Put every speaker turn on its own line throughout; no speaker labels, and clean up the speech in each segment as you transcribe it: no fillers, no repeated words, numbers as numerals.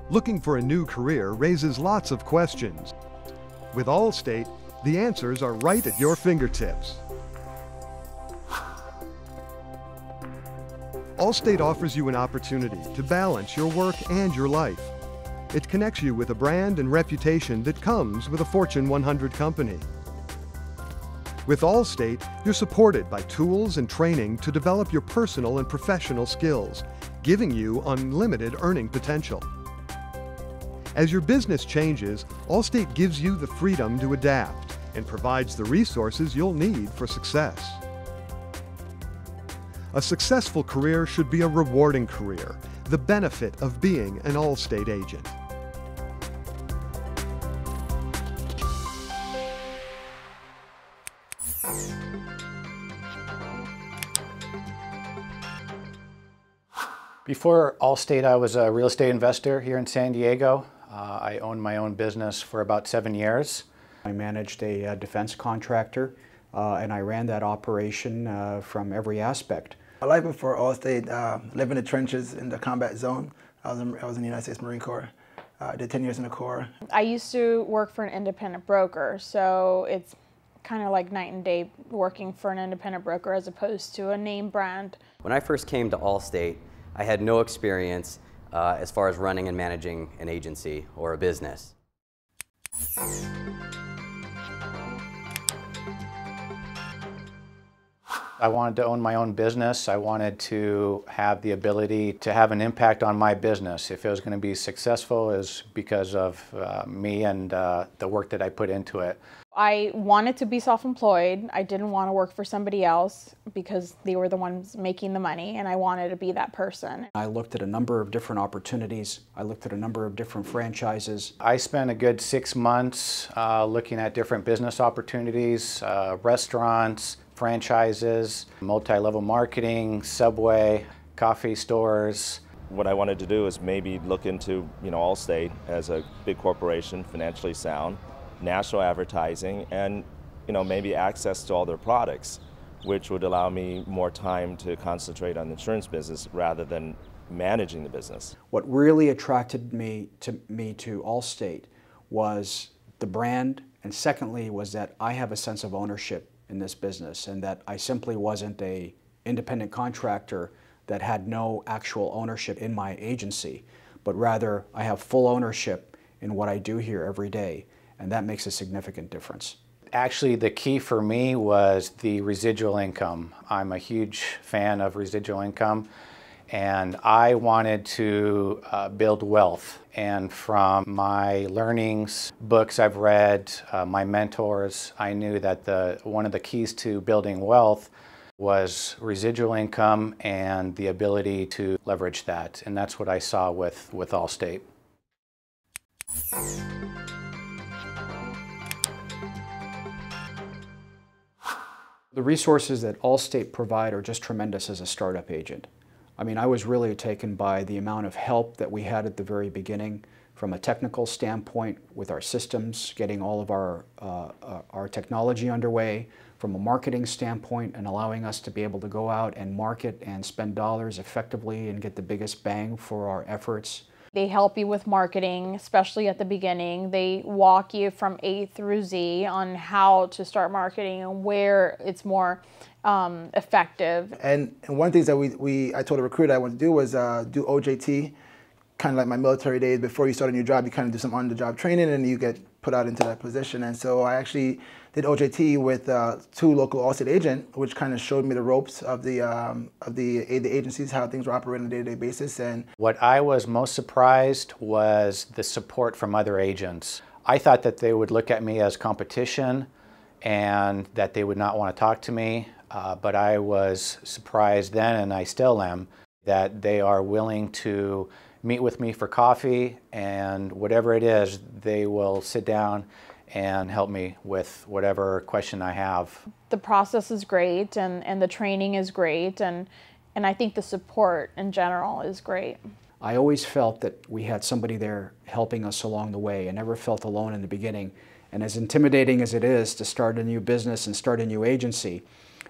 Looking for a new career raises lots of questions. With Allstate, the answers are right at your fingertips. Allstate offers you an opportunity to balance your work and your life. It connects you with a brand and reputation that comes with a Fortune 100 company. With Allstate, you're supported by tools and training to develop your personal and professional skills, giving you unlimited earning potential. As your business changes, Allstate gives you the freedom to adapt and provides the resources you'll need for success. A successful career should be a rewarding career, the benefit of being an Allstate agent.
Before Allstate, I was a real estate investor here in San Diego. I owned my own business for about 7 years.
I managed a defense contractor and I ran that operation from every aspect.
My life before Allstate, living in the trenches in the combat zone. I was in the United States Marine Corps. I did 10 years in the Corps.
I used to work for an independent broker, so it's kind of like night and day working for an independent broker as opposed to a name brand.
When I first came to Allstate, I had no experience as far as running and managing an agency or a business.
I wanted to own my own business. I wanted to have the ability to have an impact on my business. If it was going to be successful, it was because of me and the work that I put into it.
I wanted to be self-employed. I didn't want to work for somebody else because they were the ones making the money, and I wanted to be that person.
I looked at a number of different opportunities. I looked at a number of different franchises.
I spent a good 6 months looking at different business opportunities, restaurants, franchises, multi-level marketing, Subway, coffee stores.
What I wanted to do is maybe look into, Allstate as a big corporation, financially sound, national advertising, and maybe access to all their products, which would allow me more time to concentrate on the insurance business rather than managing the business.
What really attracted me to Allstate was the brand, and secondly was that I have a sense of ownership in this business, and that I simply wasn't an independent contractor that had no actual ownership in my agency, but rather I have full ownership in what I do here every day. And that makes a significant difference.
Actually, the key for me was the residual income. I'm a huge fan of residual income, and I wanted to build wealth. And from my learnings, books I've read, my mentors, I knew that one of the keys to building wealth was residual income and the ability to leverage that. And that's what I saw with Allstate.
The resources that Allstate provide are just tremendous as a startup agent. I mean, I was really taken by the amount of help that we had at the very beginning from a technical standpoint with our systems, getting all of our technology underway, from a marketing standpoint and allowing us to be able to go out and market and spend dollars effectively and get the biggest bang for our efforts.
They help you with marketing, especially at the beginning. They walk you from A through Z on how to start marketing and where it's more effective.
And one of the things that I told a recruiter I wanted to do was do OJT, kind of like my military days. Before you start a new job, you kind of do some on-the-job training and you get put out into that position. And so I actually did OJT with 2 local Allstate agents, which kind of showed me the ropes of the agencies, how things were operating on a day-to-day basis. And
what I was most surprised was the support from other agents. I thought that they would look at me as competition and that they would not want to talk to me, but I was surprised then, and I still am, that they are willing to meet with me for coffee, and whatever it is, they will sit down and help me with whatever question I have.
The process is great, and the training is great, and I think the support in general is great.
I always felt that we had somebody there helping us along the way. I never felt alone in the beginning. And as intimidating as it is to start a new business and start a new agency,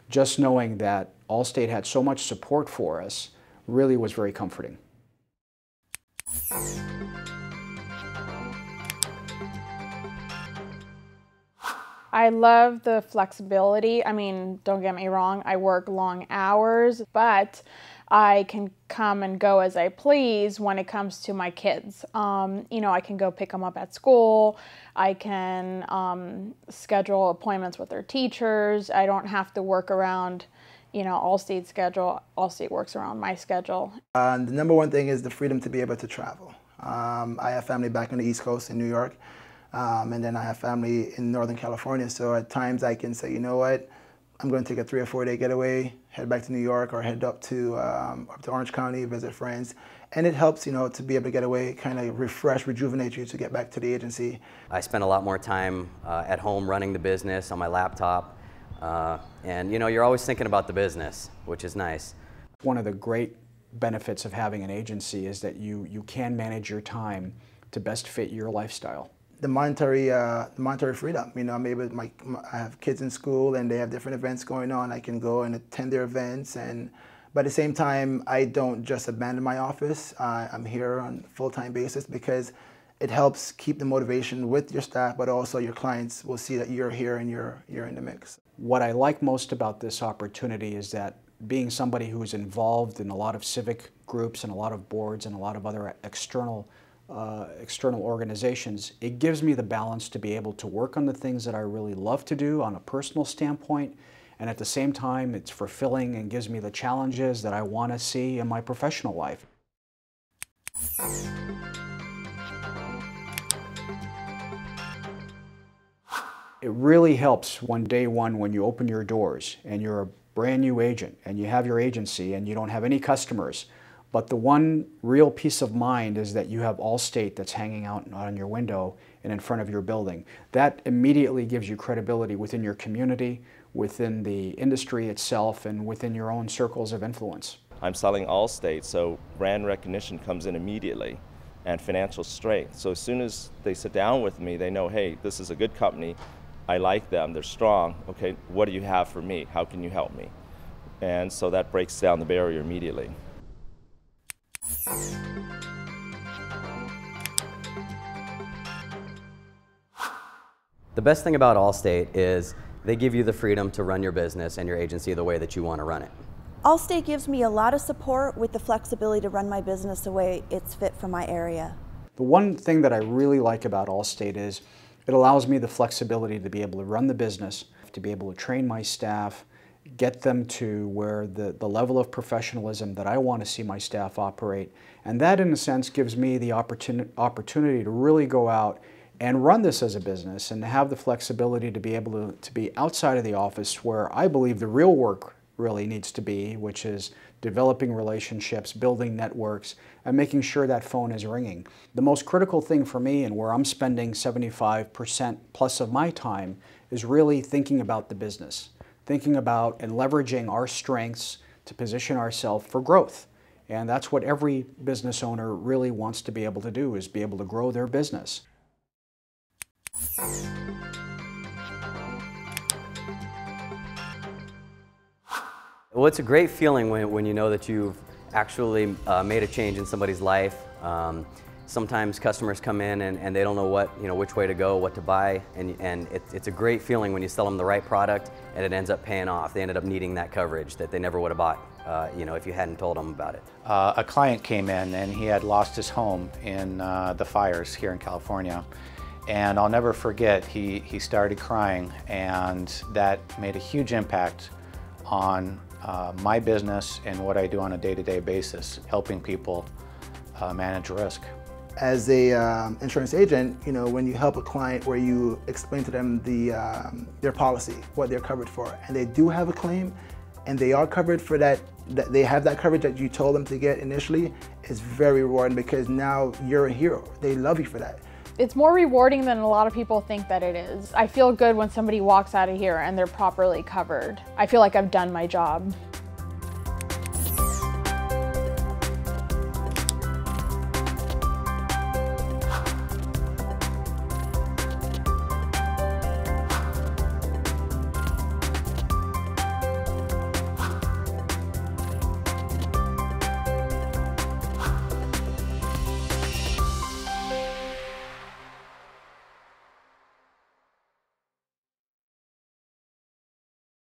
just knowing that Allstate had so much support for us really was very comforting.
I love the flexibility. I mean, don't get me wrong, I work long hours, but I can come and go as I please when it comes to my kids. You know, I can go pick them up at school. I can schedule appointments with their teachers. I don't have to work around, you know, Allstate's schedule. Allstate works around my schedule.
The number one thing is the freedom to be able to travel. I have family back on the East Coast in New York, and then I have family in Northern California. So at times I can say, you know what, I'm going to take a 3 or 4 day getaway, head back to New York, or head up to Orange County, visit friends. And it helps, you know, to be able to get away, kind of refresh, rejuvenate you to get back to the agency.
I spend a lot more time at home running the business on my laptop. And you know, you're always thinking about the business, which is nice.
One of the great benefits of having an agency is that you can manage your time to best fit your lifestyle.
The monetary freedom. You know, maybe I have kids in school and they have different events going on. I can go and attend their events, but at the same time, I don't just abandon my office. I'm here on a full-time basis because it helps keep the motivation with your staff, but also your clients will see that you're here and you're in the mix.
What I like most about this opportunity is that being somebody who is involved in a lot of civic groups and a lot of boards and a lot of other external organizations, it gives me the balance to be able to work on the things that I really love to do on a personal standpoint, and at the same time it's fulfilling and gives me the challenges that I want to see in my professional life. It really helps when day one, when you open your doors and you're a brand new agent and you have your agency and you don't have any customers. But the one real peace of mind is that you have Allstate that's hanging out on your window and in front of your building. That immediately gives you credibility within your community, within the industry itself, and within your own circles of influence.
I'm selling Allstate, so brand recognition comes in immediately, and financial strength. So as soon as they sit down with me, they know, hey, this is a good company. I like them, they're strong. Okay, what do you have for me? How can you help me? And so that breaks down the barrier immediately.
The best thing about Allstate is they give you the freedom to run your business and your agency the way that you want to run it.
Allstate gives me a lot of support with the flexibility to run my business the way it's fit for my area.
The one thing that I really like about Allstate is it allows me the flexibility to be able to run the business, to be able to train my staff, get them to where the level of professionalism that I want to see my staff operate. And that, in a sense, gives me the opportunity to really go out and run this as a business and have the flexibility to be able to be outside of the office where I believe the real work really needs to be, which is developing relationships, building networks, and making sure that phone is ringing. The most critical thing for me, and where I'm spending 75% plus of my time, is really thinking about the business, thinking about and leveraging our strengths to position ourselves for growth. And that's what every business owner really wants to be able to do, is be able to grow their business.
Well, it's a great feeling when you know that you've actually made a change in somebody's life. Sometimes customers come in and they don't know which way to go, what to buy, and it's a great feeling when you sell them the right product and it ends up paying off. They ended up needing that coverage that they never would have bought, if you hadn't told them about it.
A client came in and he had lost his home in the fires here in California. And I'll never forget, he started crying, and that made a huge impact on my business and what I do on a day-to-day basis, helping people manage risk.
As a insurance agent, when you help a client where you explain to them their policy, what they're covered for, and they do have a claim, and they are covered for that they have that coverage that you told them to get initially, is very rewarding because now you're a hero. They love you for that.
It's more rewarding than a lot of people think that it is. I feel good when somebody walks out of here and they're properly covered. I feel like I've done my job.